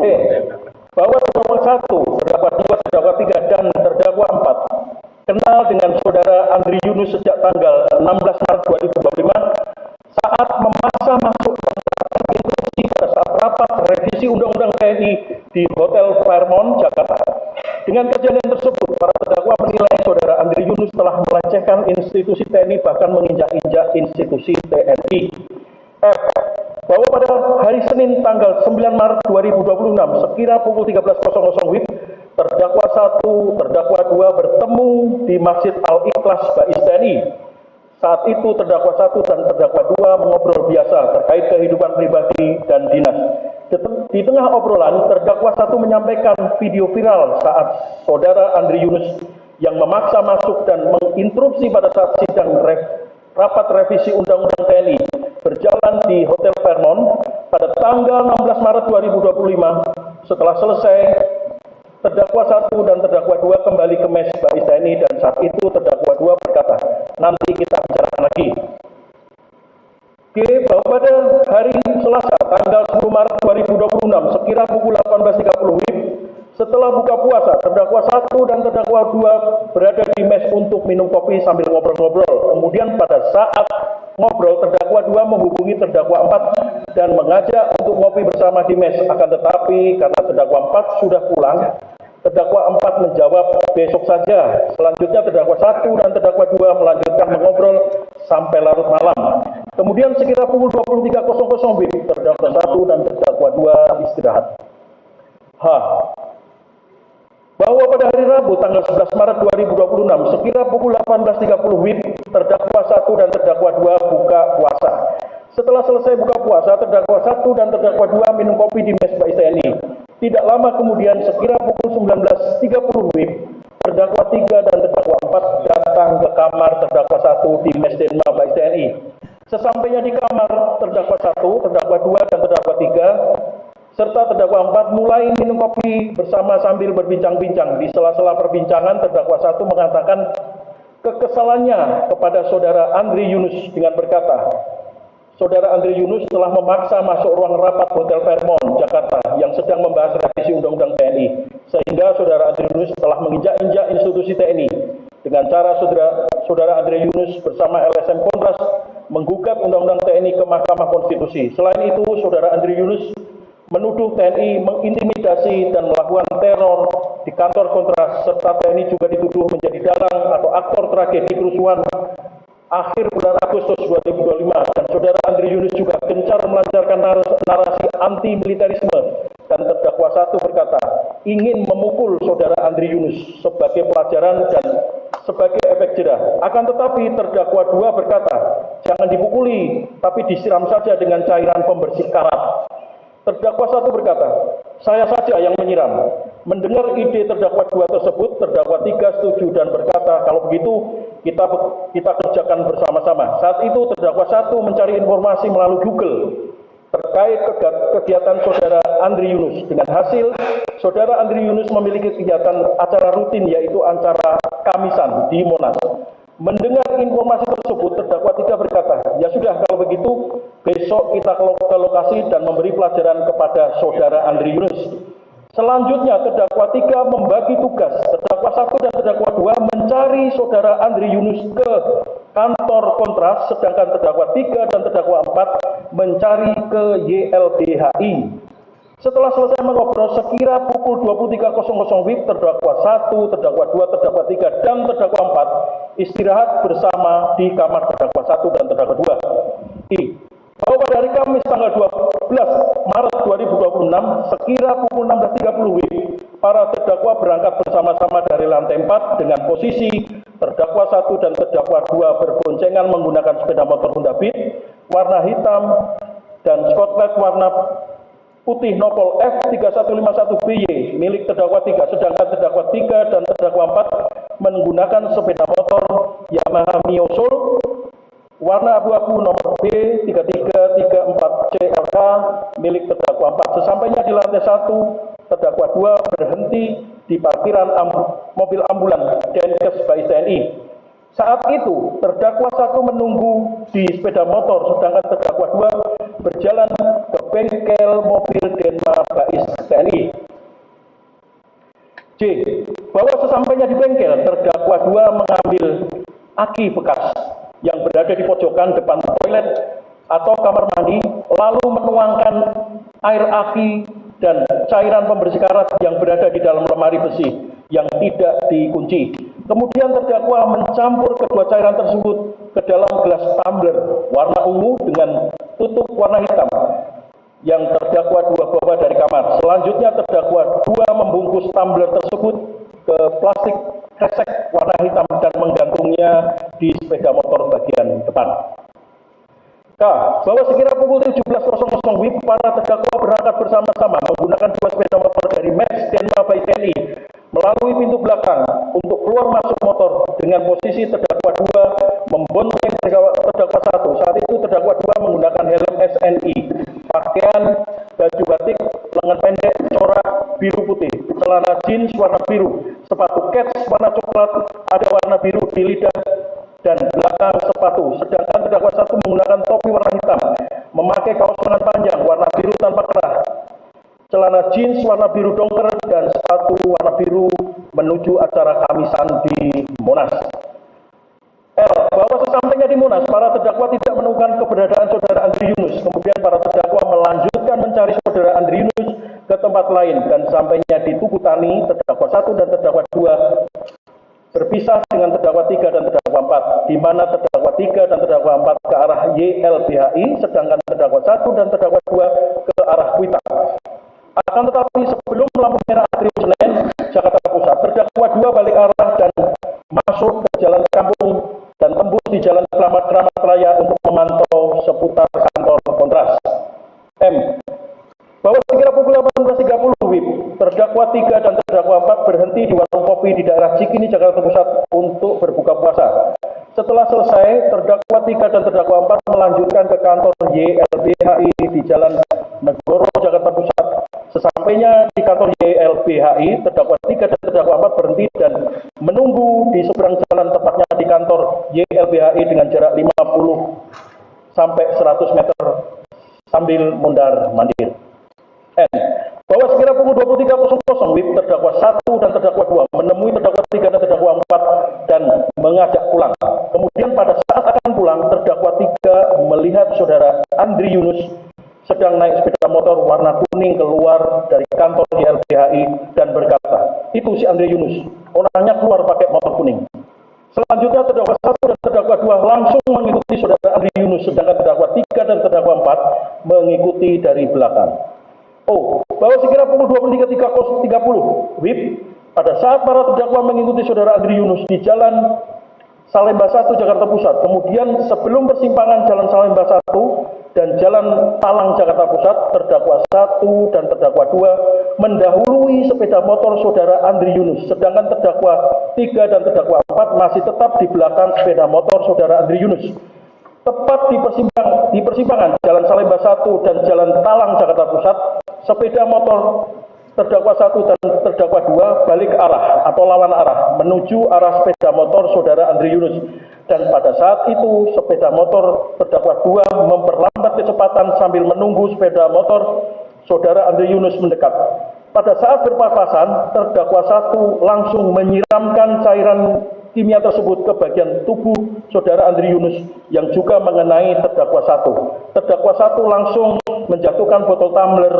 E. Bahwa terdakwa 1, terdakwa 2, terdakwa 3, dan terdakwa 4 kenal dengan saudara Andri Yunus sejak tanggal 16 Maret 2025 saat memaksa masuk pada saat rapat revisi Undang-Undang TNI di Hotel Fairmont, Jakarta. Dengan kejadian tersebut, para terdakwa menilai saudara Andri Yunus telah melecehkan institusi TNI bahkan menginjak-injak institusi TNI. F. Bahwa pada hari Senin tanggal 9 Maret 2026 sekira pukul 13.00 WIB, terdakwa 1, terdakwa 2 bertemu di Masjid Al-Ikhlas Bais TNI. Saat itu terdakwa 1 dan terdakwa 2 mengobrol biasa terkait kehidupan pribadi dan dinas. Di tengah obrolan, terdakwa 1 menyampaikan video viral saat saudara Andri Yunus yang memaksa masuk dan menginterupsi pada saat sidang rapat revisi Undang-Undang TNI berjalan di Hotel Fairmont pada tanggal 16 Maret 2025. Setelah selesai, terdakwa 1 dan terdakwa 2 kembali ke mes Bais TNI dan saat itu terdakwa 2 berkata, nanti kita bicarakan lagi. G. Bahwa pada hari Selasa tanggal 10 Maret 2026 sekira pukul 18.30 WIB, setelah buka puasa, terdakwa 1 dan terdakwa 2 berada di mes untuk minum kopi sambil ngobrol-ngobrol. Kemudian pada saat ngobrol, terdakwa 2 menghubungi terdakwa 4 dan mengajak untuk ngopi bersama di mes. Akan tetapi karena terdakwa 4 sudah pulang, terdakwa 4 menjawab besok saja. Selanjutnya terdakwa 1 dan terdakwa 2 melanjutkan mengobrol sampai larut malam. Kemudian sekira pukul 23.00 WIB, terdakwa 1 dan terdakwa 2 istirahat. H. Bahwa pada hari Rabu tanggal 11 Maret 2026 sekira pukul 18.30 WIB, terdakwa 1 dan terdakwa 2 buka puasa. Setelah selesai buka puasa, terdakwa 1 dan terdakwa 2 minum kopi di mes Bais TNI. Tidak lama kemudian sekira pukul 19.30 WIB, terdakwa 3 dan terdakwa 4 datang ke kamar terdakwa 1 di mes Denma Bais TNI. Sesampainya di kamar terdakwa 1, terdakwa 2 dan terdakwa 3 serta terdakwa 4 mulai minum kopi bersama sambil berbincang-bincang. Di sela-sela perbincangan, terdakwa 1 mengatakan kekesalannya kepada saudara Andri Yunus dengan berkata, saudara Andri Yunus telah memaksa masuk ruang rapat Hotel Fairmont, Jakarta yang sedang membahas revisi Undang-Undang TNI, sehingga saudara Andri Yunus telah menginjak-injak institusi TNI. Dengan cara saudara Andri Yunus bersama LSM Kontras menggugat Undang-Undang TNI ke Mahkamah Konstitusi. Selain itu, saudara Andri Yunus menuduh TNI mengintimidasi dan melakukan teror di kantor Kontras, serta TNI juga dituduh menjadi dalang atau aktor tragedi kerusuhan akhir bulan Agustus 2025. Dan saudara Andri Yunus juga gencar melancarkan narasi anti-militerisme. Dan terdakwa 1 berkata, ingin memukul saudara Andri Yunus sebagai pelajaran dan sebagai efek jerah. Akan tetapi terdakwa 2 berkata, jangan dipukuli, tapi disiram saja dengan cairan pembersih karat. Terdakwa 1 berkata, saya saja yang menyiram. Mendengar ide terdakwa 2 tersebut, terdakwa 3 setuju dan berkata, kalau begitu kita kerjakan bersama-sama. Saat itu terdakwa 1 mencari informasi melalui Google terkait kegiatan saudara Andri Yunus. Dengan hasil, saudara Andri Yunus memiliki kegiatan acara rutin yaitu acara Kamisan di Monas. Mendengar informasi tersebut, terdakwa 3 berkata, ya sudah kalau begitu besok kita ke lokasi dan memberi pelajaran kepada saudara Andri Yunus. Selanjutnya terdakwa 3 membagi tugas, terdakwa 1 dan terdakwa 2 mencari saudara Andri Yunus ke kantor Kontras, sedangkan terdakwa 3 dan terdakwa 4 mencari ke YLBHI. Setelah selesai mengobrol sekira pukul 23.00 WIB, terdakwa 1, terdakwa 2, terdakwa 3, dan terdakwa 4 istirahat bersama di kamar terdakwa 1 dan terdakwa 2. I. Bahwa pada hari Kamis tanggal 12 Maret 2026 sekira pukul 16.30 WIB, para terdakwa berangkat bersama-sama dari lantai 4 dengan posisi terdakwa 1 dan terdakwa 2 berboncengan menggunakan sepeda motor Honda Beat warna hitam dan spotlight warna putih nopol F3151BY milik terdakwa 3, sedangkan terdakwa 3 dan terdakwa 4 menggunakan sepeda motor Yamaha Mio Soul warna abu-abu nomor B3334CLK milik terdakwa 4. Sesampainya di lantai 1, terdakwa 2 berhenti di parkiran mobil ambulan Denkes Bais TNI. Saat itu, terdakwa 1 menunggu di sepeda motor, sedangkan terdakwa 2 berjalan ke bengkel mobil Denma Bais TNI. J. Bahwa sesampainya di bengkel, terdakwa 2 mengambil aki bekas yang berada di pojokan depan toilet atau kamar mandi, lalu menuangkan air aki dan cairan pembersih karat yang berada di dalam lemari besi yang tidak dikunci. Kemudian terdakwa mencampur kedua cairan tersebut ke dalam gelas tumbler warna ungu dengan tutup warna hitam yang terdakwa 2 bawa dari kamar. Selanjutnya terdakwa 2 membungkus tumbler tersebut ke plastik kresek warna hitam dan menggantungnya di sepeda motor bagian depan. K. Bahwa sekira pukul 17.00 WIB, para terdakwa berangkat bersama-sama menggunakan 2 sepeda motor dari Meds Denma by TNI melalui pintu belakang untuk keluar masuk motor dengan posisi terdakwa 2 membonceng terdakwa 1. Saat itu terdakwa 2 menggunakan helm SNI, pakaian baju batik lengan pendek corak biru putih, celana jeans warna biru, sepatu kets warna coklat ada warna biru di lidah dan belakang sepatu. Sedangkan terdakwa 1 menggunakan topi warna hitam, memakai kaos lengan panjang warna biru tanpa kerah, celana jeans warna biru dongker dan sepatu warna biru menuju acara kamisan di Monas. L. Bahwa sesampainya di Monas, para terdakwa tidak menemukan keberadaan saudara Andri Yunus. Kemudian para terdakwa melanjutkan mencari saudara Andri Yunus ke tempat lain dan sampainya di Tugu Tani, terdakwa 1 dan terdakwa 2 berpisah dengan terdakwa 3 dan terdakwa 4, di mana terdakwa 3 dan terdakwa 4 ke arah YLBHI, sedangkan terdakwa 1 dan terdakwa 2 ke arah Kuitang. Akan tetapi sebelum lampu merah Atrium Senen, Jakarta Pusat, terdakwa 2 balik arah dan masuk ke jalan kampung dan tembus di jalan Keramat Raya untuk memantau seputar kantor Kontras. M. Bahwa sekira pukul 18.30 WIB, terdakwa 3 dan terdakwa 4 berhenti di warung kopi di daerah Cikini, Jakarta Pusat untuk berbuka puasa. Setelah selesai, terdakwa 3 dan terdakwa 4 melanjutkan ke kantor YLBHI di Jalan Negoro, Jakarta Pusat. Sesampainya di kantor YLBHI, terdakwa 3 dan terdakwa 4 berhenti dan menunggu di seberang jalan, tepatnya di kantor YLBHI dengan jarak 50 sampai 100 meter sambil mundar-mandir. N. Bahwa sekira pukul 23.00 WIB, terdakwa 1 dan terdakwa 2 menemui terdakwa 3 dan terdakwa 4 dan mengajak pulang. Kemudian pada saat akan pulang, terdakwa 3 melihat saudara Andri Yunus sedang naik sepeda motor warna kuning keluar dari kantor YLBHI dan berkata, "Itu si Andri Yunus, orangnya keluar pakai motor kuning." Selanjutnya terdakwa 1 dan terdakwa 2 langsung mengikuti saudara Andri Yunus, sedangkan terdakwa 3 dan terdakwa 4 mengikuti dari belakang. O. Bahwa sekira pukul 23.30 WIB, pada saat para terdakwa mengikuti saudara Andri Yunus di Jalan Salemba 1, Jakarta Pusat, kemudian sebelum persimpangan Jalan Salemba 1 dan Jalan Talang, Jakarta Pusat, terdakwa 1 dan terdakwa 2 mendahului sepeda motor saudara Andri Yunus, sedangkan terdakwa 3 dan terdakwa 4 masih tetap di belakang sepeda motor saudara Andri Yunus. Tepat di persimpangan Jalan Salemba 1 dan Jalan Talang, Jakarta Pusat, sepeda motor terdakwa 1 dan terdakwa 2 balik arah atau lawan arah menuju arah sepeda motor saudara Andri Yunus. Dan pada saat itu sepeda motor terdakwa 2 memperlambat kecepatan sambil menunggu sepeda motor saudara Andri Yunus mendekat. Pada saat berpapasan, terdakwa 1 langsung menyiramkan cairan kimia tersebut ke bagian tubuh saudara Andri Yunus yang juga mengenai terdakwa 1. Terdakwa 1 langsung menjatuhkan botol tumbler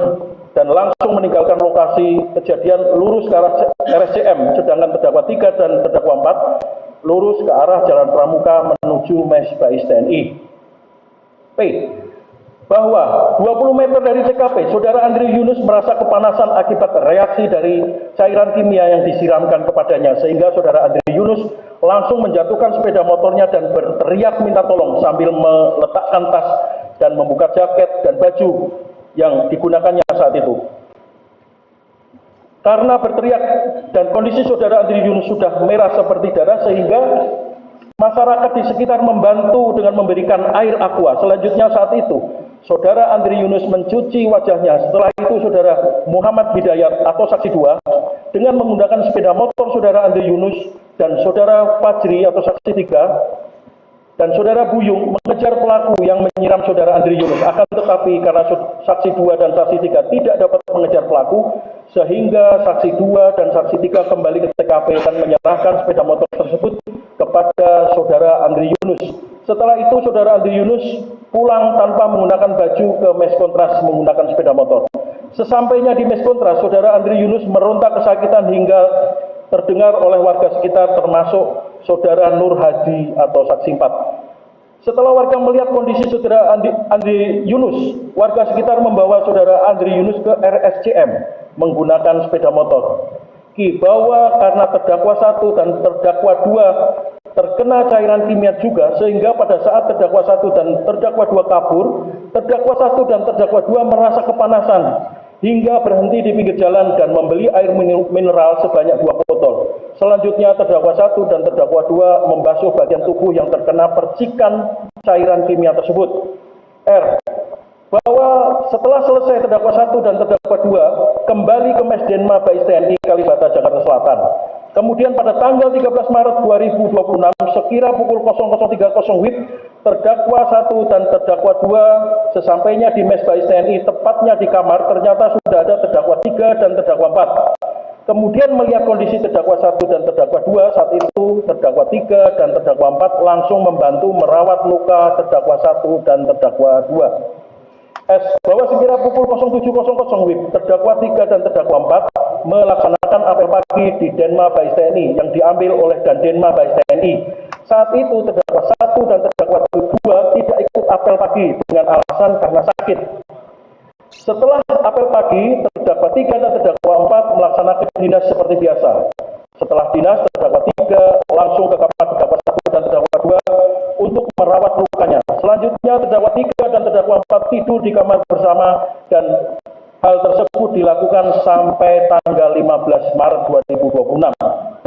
dan langsung meninggalkan lokasi kejadian lurus ke arah RSCM, sedangkan terdakwa 3 dan terdakwa 4 lurus ke arah Jalan Pramuka menuju Mes Bais TNI. P. Bahwa 20 meter dari TKP, saudara Andri Yunus merasa kepanasan akibat reaksi dari cairan kimia yang disiramkan kepadanya, sehingga saudara Andri Yunus langsung menjatuhkan sepeda motornya dan berteriak minta tolong sambil meletakkan tas dan membuka jaket dan baju yang digunakannya saat itu. Karena berteriak dan kondisi saudara Andri Yunus sudah merah seperti darah, sehingga masyarakat di sekitar membantu dengan memberikan air aqua. Selanjutnya saat itu, saudara Andri Yunus mencuci wajahnya. Setelah itu saudara Muhammad Hidayat atau saksi 2 dengan menggunakan sepeda motor saudara Andri Yunus dan saudara Fajri atau saksi 3 dan saudara Buyung mengejar pelaku yang menyiram saudara Andri Yunus. Akan tetapi karena saksi 2 dan saksi 3 tidak dapat mengejar pelaku, sehingga saksi 2 dan saksi 3 kembali ke TKP dan menyerahkan sepeda motor tersebut kepada saudara Andri Yunus. Setelah itu saudara Andri Yunus pulang tanpa menggunakan baju ke mes kontras menggunakan sepeda motor. Sesampainya di mes kontras, saudara Andri Yunus meronta kesakitan hingga terdengar oleh warga sekitar termasuk saudara Nur Hadi atau saksi 4. Setelah warga melihat kondisi saudara Andri Yunus, warga sekitar membawa saudara Andri Yunus ke RSCM menggunakan sepeda motor. Bahwa karena terdakwa 1 dan terdakwa 2 terkena cairan kimia juga, sehingga pada saat terdakwa 1 dan terdakwa 2 kabur, terdakwa 1 dan terdakwa 2 merasa kepanasan hingga berhenti di pinggir jalan dan membeli air mineral sebanyak 2 botol. Selanjutnya terdakwa 1 dan terdakwa 2 membasuh bagian tubuh yang terkena percikan cairan kimia tersebut. R. Bahwa setelah selesai terdakwa 1 dan terdakwa 2 kembali ke Mes Denma Bais TNI Kalibata, Jakarta Selatan. Kemudian pada tanggal 13 Maret 2026 sekira pukul 00.30 WIB, terdakwa 1 dan terdakwa 2 sesampainya di Mes Bais TNI, tepatnya di kamar, ternyata sudah ada terdakwa 3 dan terdakwa 4. Kemudian melihat kondisi terdakwa 1 dan terdakwa 2, saat itu terdakwa 3 dan terdakwa 4 langsung membantu merawat luka terdakwa 1 dan terdakwa 2. S. Bahwa sekira pukul 07.00 WIB, terdakwa 3 dan terdakwa 4 melaksanakan apel pagi di Denma Bais TNI yang diambil oleh Dandenma Bais TNI. Saat itu terdakwa 1 dan terdakwa 2 tidak ikut apel pagi dengan alasan karena sakit. Setelah apel pagi, terdakwa 3 dan terdakwa 4 melaksanakan dinas seperti biasa. Setelah dinas, terdakwa 3 langsung ke kamar terdakwa 1 dan terdakwa 2 untuk merawat lukanya. Selanjutnya terdakwa 3 dan terdakwa 4 tidur di kamar bersama dan hal tersebut dilakukan sampai tanggal 15 Maret 2026. T.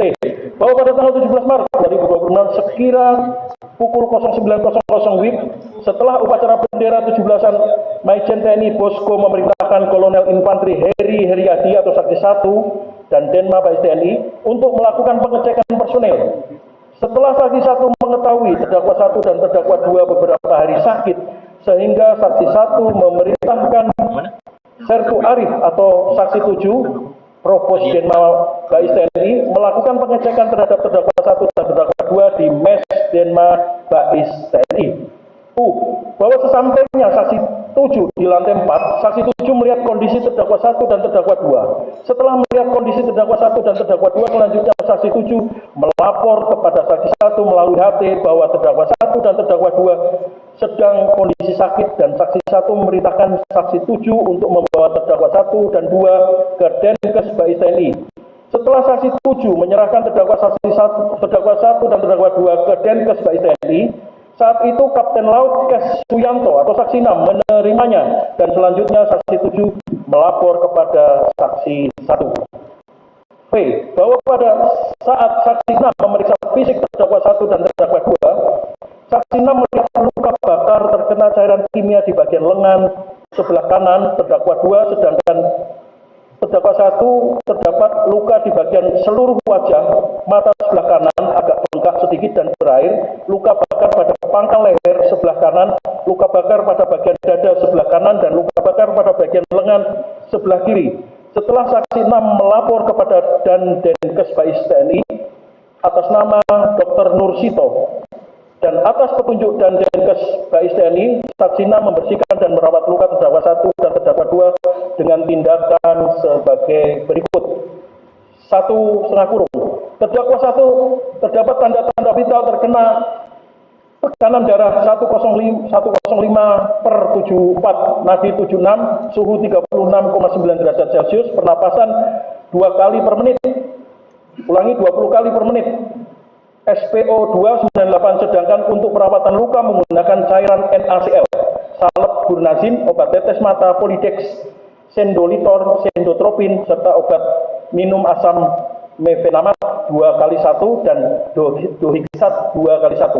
Bahwa pada tanggal 17 Maret 2026 sekira pukul 09.00 WIB, setelah upacara bendera 17-an, Maijen TNI Posko memerintahkan Kolonel Infanteri Heri Heriadi atau Saksi 1 dan Denma Bais TNI untuk melakukan pengecekan personel. Setelah saksi 1 mengetahui terdakwa 1 dan terdakwa 2 beberapa hari sakit, sehingga saksi 1 memerintahkan Sertu Arif atau saksi 7 Propos Denma Bais TNI melakukan pengecekan terhadap terdakwa 1 dan terdakwa 2 di Mes Denma Bais TNI. Bahwa sesampainya saksi 7 di lantai 4, saksi 7 melihat kondisi terdakwa 1 dan terdakwa 2. Setelah melihat kondisi terdakwa 1 dan terdakwa 2, selanjutnya saksi 7 melapor kepada saksi 1 melalui HT bahwa terdakwa 1 dan terdakwa 2 sedang kondisi sakit dan saksi 1 memerintahkan saksi 7 untuk membawa terdakwa 1 dan 2 ke Denkes Bais TNI. Setelah saksi 7 menyerahkan terdakwa 1 dan terdakwa 2 ke Denkes Bais TNI, saat itu Kapten Laut Kes Suyanto atau saksi 6 menerimanya dan selanjutnya saksi 7 melapor kepada saksi 1. P. Bahwa pada saat saksi 6 memeriksa fisik terdakwa 1 dan terdakwa 2, saksi 6 melihat luka bakar terkena cairan kimia di bagian lengan sebelah kanan terdakwa 2, sedangkan terdakwa 1 terdapat luka di bagian seluruh wajah, mata sebelah kanan agak bengkak sedikit dan berair, luka bakar pada pangkal leher sebelah kanan, luka bakar pada bagian dada sebelah kanan, dan luka bakar pada bagian lengan sebelah kiri. Setelah saksi 6 melapor kepada Denkes Bais TNI atas nama Dr. Nursito dan atas petunjuk Denkes Bais TNI, saksi 6 membersihkan dan merawat luka terdakwa 1 dan terdakwa 2 dengan tindakan sebagai berikut. 1,5 terdakwa 1 terdapat tanda-tanda vital terkena tekanan darah 105/74, nadi 76, suhu 36,9 derajat Celcius, pernapasan 2 kali per menit, ulangi 20 kali per menit, SPO 298, sedangkan untuk perawatan luka menggunakan cairan NaCl, salep gurnazin, obat tetes mata Polidex, sendolitor, sendotropin, serta obat minum asam mefenamat 2x1 dan dohigsat 2x1.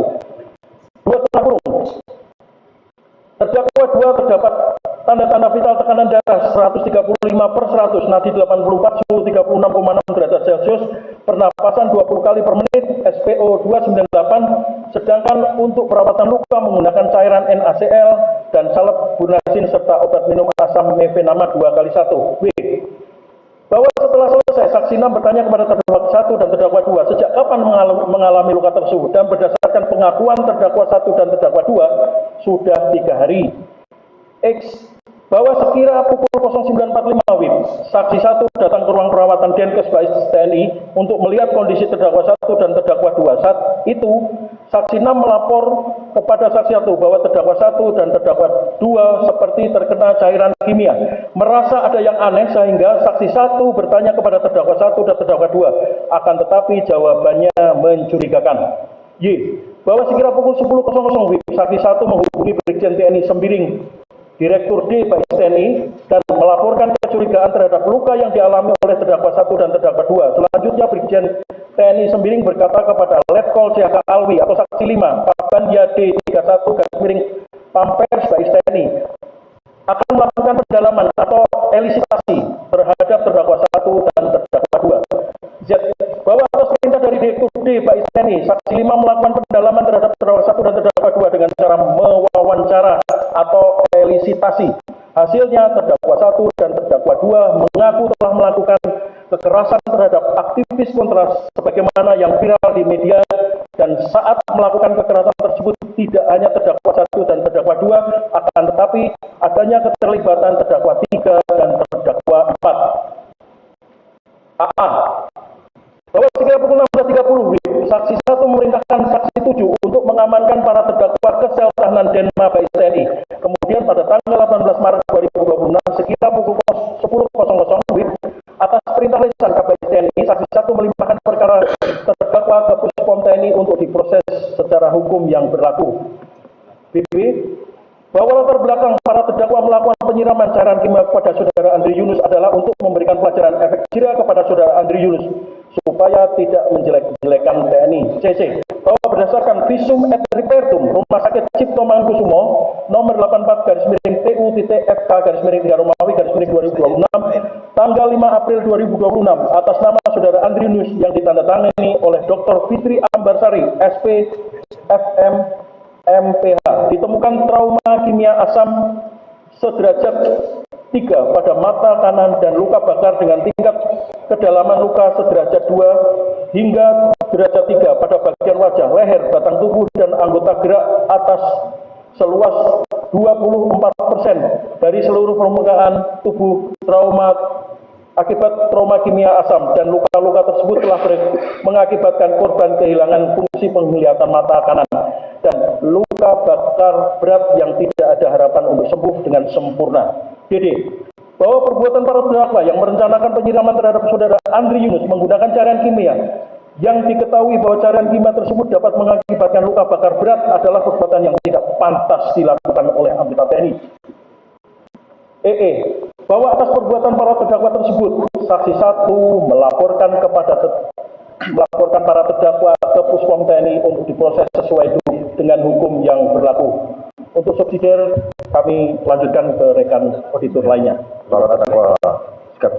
2,5 terdakwa 2 terdapat tanda-tanda vital tekanan darah 135/100, nadi 84, suhu 36,6 derajat Celcius, pernapasan 20 kali per menit, SPO 298, sedangkan untuk perawatan luka menggunakan cairan NaCl dan salep gurnazin serta obat minum asam mefenamat 2x1. B. Bahwa selesai, saksi 6 bertanya kepada terdakwa 1 dan terdakwa 2, sejak kapan mengalami luka tersebut, dan berdasarkan pengakuan terdakwa 1 dan terdakwa 2, sudah 3 hari. X, bahwa sekira pukul 09.45 WIB, saksi 1 datang ke ruang perawatan Denkes Bais TNI untuk melihat kondisi terdakwa 1 dan terdakwa 2. Saat itu, saksi 6 melapor kepada saksi 1 bahwa terdakwa 1 dan terdakwa 2 seperti terkena cairan kimia. Merasa ada yang aneh sehingga saksi 1 bertanya kepada terdakwa 1 dan terdakwa 2, akan tetapi jawabannya mencurigakan. Y, bahwa sekira pukul 10.00 WIB, saksi 1 menghubungi Brigjen TNI Sembiring, Direktur D Bais TNI, dan melaporkan kecurigaan terhadap luka yang dialami oleh terdakwa 1 dan terdakwa 2. Selanjutnya Brigjen TNI Sembiring berkata kepada Letkol CH Alwi atau saksi 5, Kabandia D31 Pampers Bais TNI, akan melakukan pendalaman atau elisitasi terhadap terdakwa 1 dan terdakwa 2. Z, bahwa atas perintah dari Direktur D Bais TNI, saksi 5 melakukan pendalaman terhadap terdakwa 1 dan terdakwa 2 dengan cara mewawancara atau elisitasi. Hasilnya, terdakwa 1 dan terdakwa 2 mengaku telah melakukan kekerasan terhadap aktivis kontras sebagaimana yang viral di media, dan saat melakukan kekerasan tersebut tidak hanya terdakwa 1 dan terdakwa 2, akan tetapi adanya keterlibatan terdakwa 3 dan terdakwa 4. AA, bahwa sekira pukul 16.30 WIB, saksi 1 memerintahkan saksi 7 untuk mengamankan para terdakwa ke sel tahanan Denma Bais TNI. Kemudian pada tanggal 18 Maret 2026 sekira pukul 10.00 WIB, atas perintah lisan Kabais TNI, saksi 1 melimpahkan perkara terdakwa ke Puspom TNI untuk diproses secara hukum yang berlaku. BB, bahwa latar belakang para terdakwa melakukan penyiraman cairan kimia kepada saudara Andri Yunus adalah untuk memberikan pelajaran efek jera kepada saudara Andri Yunus supaya tidak menjelek-jelekan TNI. CC, bahwa berdasarkan visum et repertum Rumah Sakit Cipto Mangunkusumo nomor 84/FK/3 tanggal 5 April 2026 atas nama saudara Andri Yunus yang ditandatangani oleh Dr. Fitri Ambarsari SP FM MPH, ditemukan trauma kimia asam sederajat 3 pada mata kanan dan luka bakar dengan tingkat kedalaman luka sederajat 2 hingga derajat 3 pada bagian wajah, leher, batang tubuh, dan anggota gerak atas seluas 24% dari seluruh permukaan tubuh akibat trauma kimia asam, dan luka-luka tersebut telah mengakibatkan korban kehilangan fungsi penglihatan mata kanan dan luka bakar berat yang tidak ada harapan untuk sembuh dengan sempurna. DD, bahwa perbuatan para terdakwa yang merencanakan penyiraman terhadap saudara Andri Yunus menggunakan cairan kimia yang diketahui bahwa cairan kimia tersebut dapat mengakibatkan luka bakar berat adalah perbuatan yang tidak pantas dilakukan oleh anggota TNI. Bahwa atas perbuatan para terdakwa tersebut, saksi 1 melaporkan para terdakwa ke Puspom TNI untuk diproses sesuai dengan hukum yang berlaku. Untuk subsidiar, kami lanjutkan ke rekan auditor lainnya. Para terdakwa sikap